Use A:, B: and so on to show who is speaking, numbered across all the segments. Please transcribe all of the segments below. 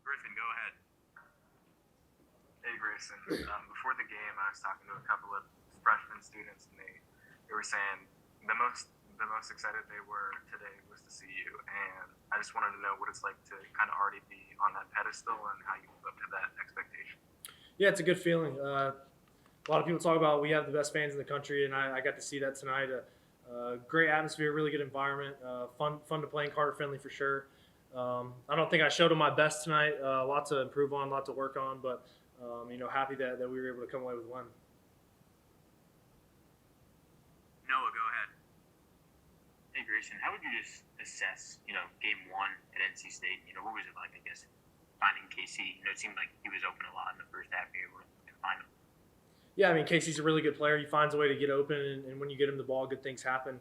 A: Griffin, go ahead.
B: Hey Grayson, before the game I was talking to a couple of freshman students and they were saying the most excited they were today was to see you, and I just wanted to know what it's like to kind of already be on that pedestal and how you live up to that expectation.
C: Yeah, it's a good feeling. A lot of people talk about we have the best fans in the country, and I got to see that tonight. Great atmosphere, really good environment, fun to play, and Carter friendly for sure. I don't think I showed them my best tonight. A lot to improve on, a lot to work on, but happy that we were able to come away with one.
A: Noah, go ahead.
D: Hey Grayson, how would you just assess, game one at NC State? What was it like, I guess, finding KC? It seemed like he was open a lot in the first half. You were able to find him.
C: Yeah, I mean, Casey's a really good player. He finds a way to get open, and when you get him the ball, good things happen.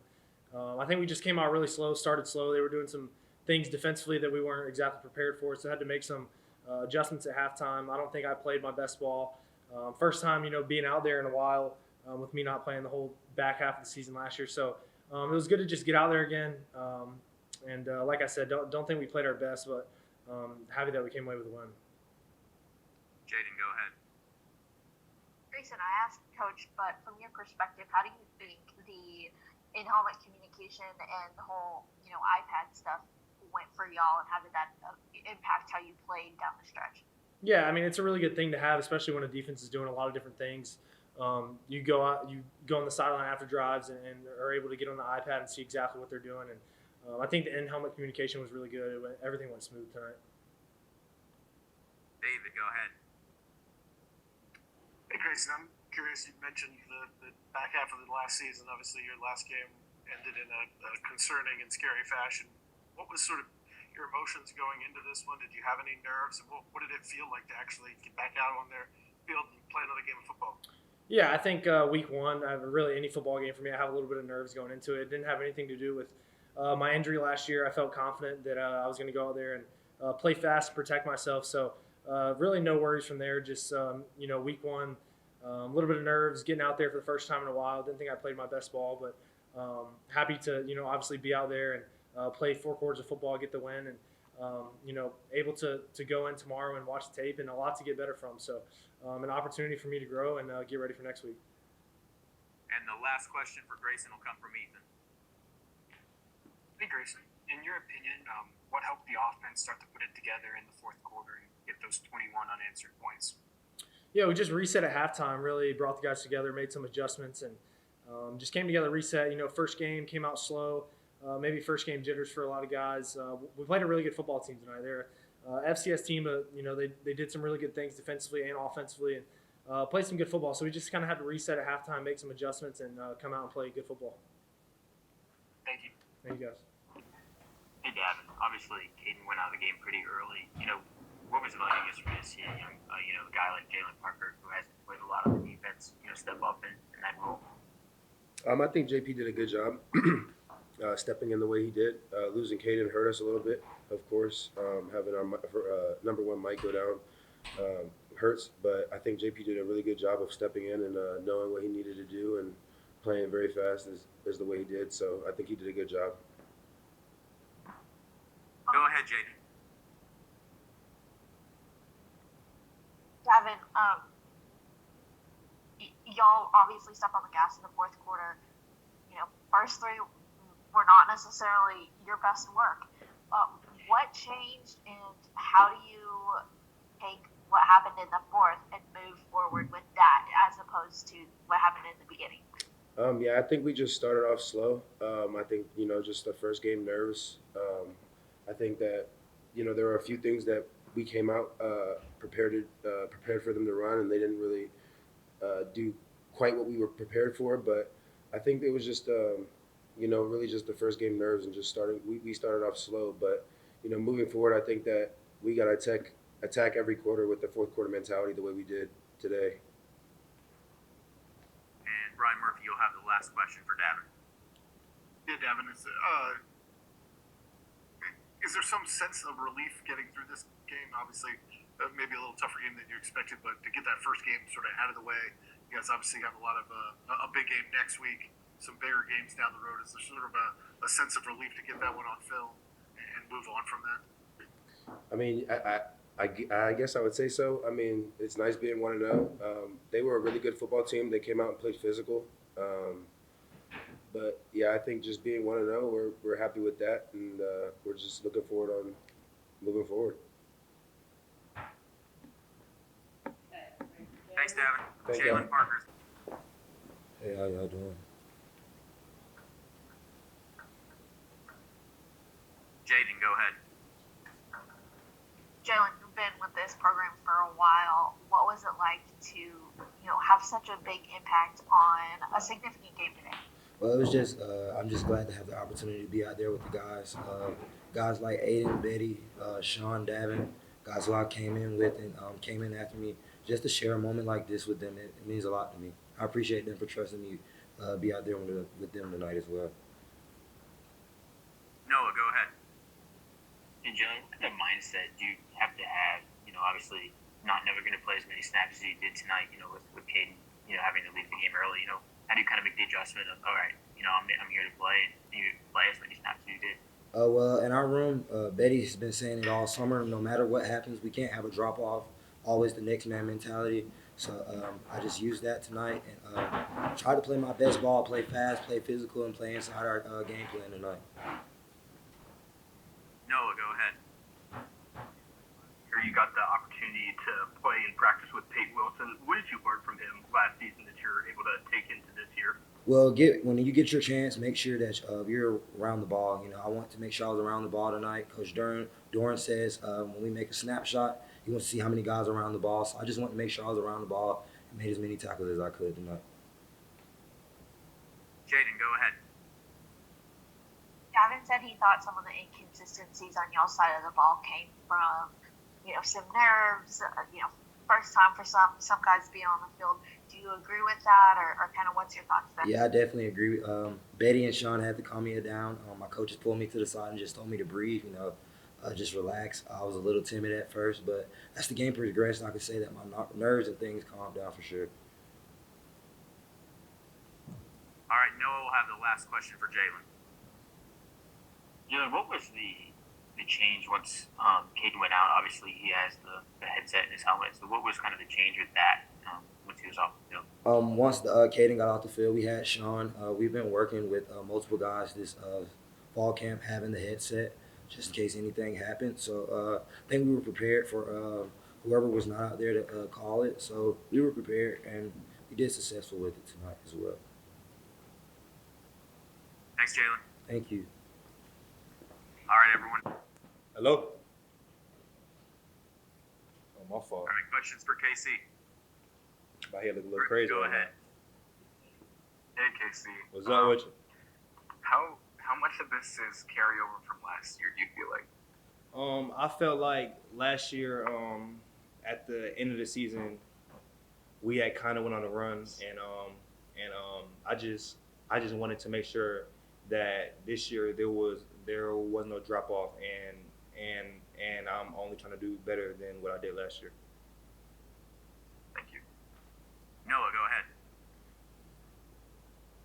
C: I think we just came out really slow, started slow. They were doing some things defensively that we weren't exactly prepared for, so I had to make some adjustments at halftime. I don't think I played my best ball. First time, being out there in a while with me not playing the whole back half of the season last year. So it was good to just get out there again. And like I said, don't think we played our best, but happy that we came away with a win.
A: Jaden, go ahead.
E: Grayson, I asked Coach, but from your perspective, how do you think the in-helmet communication and the whole, iPad stuff went for y'all, and how did that impact how you played down the stretch?
C: Yeah, I mean, it's a really good thing to have, especially when a defense is doing a lot of different things. You go on the sideline after drives and are able to get on the iPad and see exactly what they're doing. And I think the in-helmet communication was really good. Everything went smooth tonight.
A: David, go ahead.
F: Hey Grayson, I'm curious, you mentioned the back half of the last season. Obviously, your last game ended in a concerning and scary fashion. What was sort of your emotions going into this one? Did you have any nerves? And what did it feel like to actually get back out on their field and play another game of football?
C: Yeah, I think week one, really any football game for me, I have a little bit of nerves going into it. It didn't have anything to do with my injury last year. I felt confident that I was going to go out there and play fast and protect myself. So really no worries from there. Just, week one, a little bit of nerves, getting out there for the first time in a while. Didn't think I played my best ball, but happy to, obviously be out there and play 4 quarters of football, get the win, and able to go in tomorrow and watch the tape, and a lot to get better from. So an opportunity for me to grow and get ready for next week.
A: And the last question for Grayson will come from Ethan.
G: Hey Grayson, in your opinion, what helped the offense start to put it together in the fourth quarter and get those 21 unanswered points?
C: Yeah, we just reset at halftime, really brought the guys together, made some adjustments, and just came together, reset. First game came out slow. Maybe first game jitters for a lot of guys. We played a really good football team tonight. They're FCS team, they did some really good things defensively and offensively, and played some good football. So we just kind of had to reset at halftime, make some adjustments, and come out and play good football.
G: Thank you.
C: Thank you, guys.
D: Hey Davin, obviously Caden went out of the game pretty early. What was it like, I guess, for you to see a guy like Jaylen Parker, who hasn't played a lot of the defense, step up in that role?
H: I think JP did a good job stepping in the way he did. Losing Caden hurt us a little bit, of course. Having our number one mic go down hurts, but I think JP did a really good job of stepping in and knowing what he needed to do and playing very fast as the way he did. So I think he did a good job.
A: Go ahead, Jaden.
E: Davin, y'all obviously stepped on the gas in the fourth quarter. First 3 were not necessarily your best work. What changed, and how do you take what happened in the fourth and move forward with that as opposed to what happened in the beginning?
H: Yeah, I think we just started off slow. I think, just the first game nerves. I think that, there were a few things that we came out prepared for them to run, and they didn't really do quite what we were prepared for. But I think it was just, really just the first game nerves and just starting. We started off slow, but moving forward, I think that we got to attack every quarter with the fourth quarter mentality the way we did today.
A: And Brian Murphy, you'll have the last question for Davin.
F: Yeah, Davin, is there some sense of relief getting through this game? Obviously, maybe a little tougher game than you expected, but to get that first game sort of out of the way, you guys obviously have a lot of a big game next week, some bigger games down the road. Is there sort of a sense of relief to get that one on film and move on from that?
H: I mean, I guess I would say so. I mean, it's nice being 1-0. They were a really good football team. They came out and played physical. But yeah, I think just being 1-0, we're happy with that, and we're just looking forward on moving forward.
A: Thanks, Davin.
H: Thank
A: Jaylen
H: you.
A: Parker.
I: Hey, how y'all doing?
A: Jaden, go ahead.
E: Jaylen, you've been with this program for a while. What was it like to, have such a big impact on a significant game today?
I: Well, it was just I'm just glad to have the opportunity to be out there with the guys. Guys like Aiden, Betty, Sean, Davin, guys who I came in with and came in after me. Just to share a moment like this with them, it means a lot to me. I appreciate them for trusting me be out there with them tonight as well.
A: Noah, go ahead.
D: And Jaylen, what kind of mindset do you have to have? Obviously not never going to play as many snaps as you did tonight. With Caden, having to leave the game early. How do you kind of make the adjustment of, all right, I'm here to play, and you play as many snaps as you did?
I: Well, in our room, Betty's been saying it all summer. No matter what happens, we can't have a drop off. Always the next man mentality. So I just used that tonight and try to play my best ball, play fast, play physical, and play inside our game plan tonight.
A: Noah, go ahead.
J: Here you got the opportunity to play and practice with Peyton Wilson. What did you learn from him last season that you're able to take into this year?
I: Well, when you get your chance, make sure that you're around the ball. I want to make sure I was around the ball tonight. Coach Doran says when we make a snapshot, he wants to see how many guys are around the ball. So I just want to make sure I was around the ball and made as many tackles as I could tonight.
A: Jaden, go ahead.
E: Gavin said he thought some of the inconsistencies on y'all's side of the ball came from, some nerves, first time for some guys being on the field. Do you agree with that, or kind of what's your thoughts there?
I: Yeah, I definitely agree. Betty and Sean had to calm me down. My coaches pulled me to the side and just told me to breathe, just relax. I was a little timid at first, but as the game progressed, I could say that my nerves and things calmed down for sure.
A: All right, Noah will have the last question for Jaylen.
D: What was the change once Caden went out? Obviously, he has the headset in his helmet. So what was kind of the change with that once he was off the field?
I: Once Caden got off the field, we had Sean. We've been working with multiple guys this fall camp having the headset just in case anything happened. So I think we were prepared for whoever was not out there to call it. So we were prepared, and we did successful with it tonight as well.
A: Thanks, Jaylen.
I: Thank you.
A: All right, everyone.
K: Hello? Oh, my fault.
A: All right, questions for KC.
K: My head look a little crazy.
A: Go
K: right now.
A: ahead.
B: Hey, Casey.
K: What's up with you?
B: How much of this is carryover from last year, do you feel like?
K: I felt like last year, at the end of the season, we had kind of went on a run, and I just wanted to make sure that this year there was no drop off, and I'm only trying to do better than what I did last year.
B: Thank you.
A: Noah, go ahead.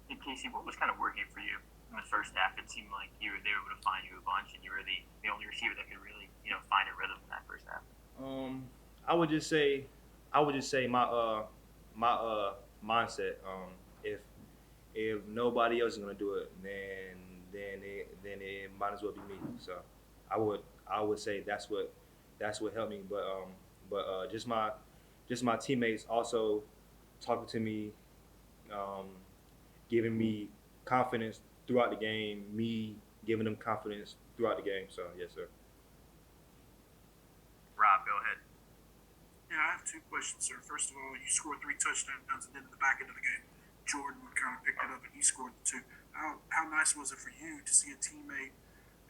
D: Hey, Casey, what was kind of working for you in the first half? It seemed like they were able to find you a bunch, and you were the only receiver that could really find a rhythm in that first half.
K: I would just say my mindset. If nobody else is gonna do it, then it might as well be me. So I would say that's what helped me. But just my teammates also talking to me, giving me confidence throughout the game. Me giving them confidence throughout the game. So yes, sir.
A: Rob, go ahead.
F: Yeah, I have two questions, sir. First of all, you scored 3 touchdowns, and then in the back end of the game, Jordan kind of picked it up and he scored the 2. How nice was it for you to see a teammate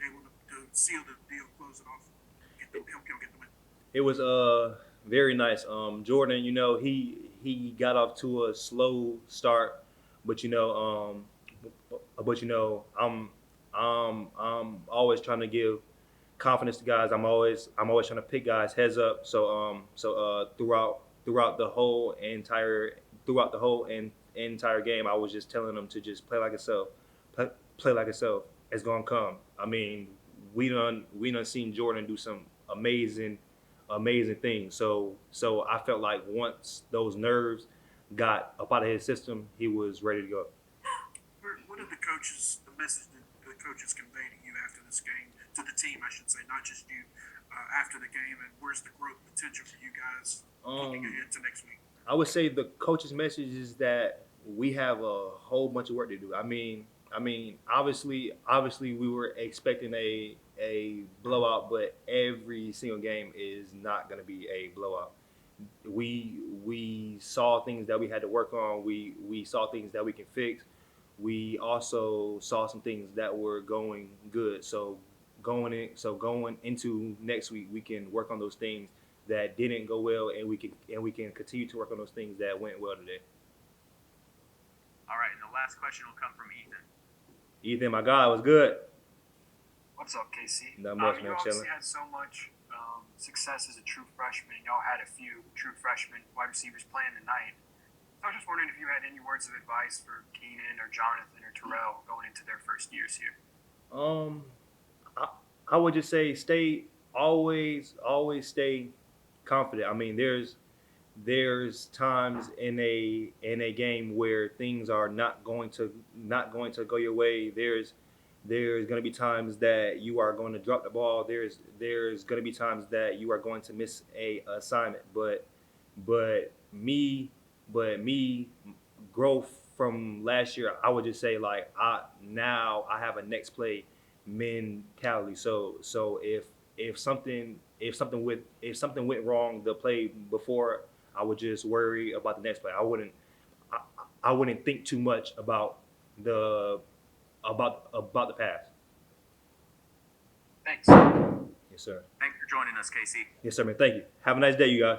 F: able to seal the deal, close it off, help him get the win?
K: It was very nice. Jordan, he got off to a slow start, but I'm always trying to give confidence to guys. I'm always trying to pick guys heads up. So throughout the whole entire game, I was just telling them to just play like itself. Play like itself. It's gonna come. I mean, we done seen Jordan do some amazing amazing things. So I felt like once those nerves got up out of his system, he was ready to go.
F: What did the message that the coaches conveyed to you after this game, to the team, I should say, not just you, after the game, and where's the growth potential for you guys looking ahead to next week?
K: I would say the coach's message is that we have a whole bunch of work to do. I mean, obviously, we were expecting a blowout, but every single game is not going to be a blowout. We saw things that we had to work on. We saw things that we can fix. We also saw some things that were going good. So going into next week, we can work on those things that didn't go well, and we can continue to work on those things that went well today.
A: All right, and the last question will come from Ethan.
K: Ethan, my guy, was good.
G: What's up, KC?
K: Not much,
G: You
K: man.
G: obviously
K: Chilling.
G: had so much success as a true freshman. Y'all had a few true freshman wide receivers playing tonight. So I was just wondering if you had any words of advice for Keenan or Jonathan or Terrell going into their first years here.
K: I would just say always stay confident. I mean, there's times in a game where things are not going to go your way. There's going to be times that you are going to drop the ball. There's going to be times that you are going to miss a assignment. But me growth from last year, I would just say like I have a next play mentality. So if something went wrong the play before, I would just worry about the next play. I wouldn't think too much about the past.
G: Thanks.
K: Yes, sir.
A: Thanks for joining us, Casey.
K: Yes, sir, man. Thank you. Have a nice day, you guys.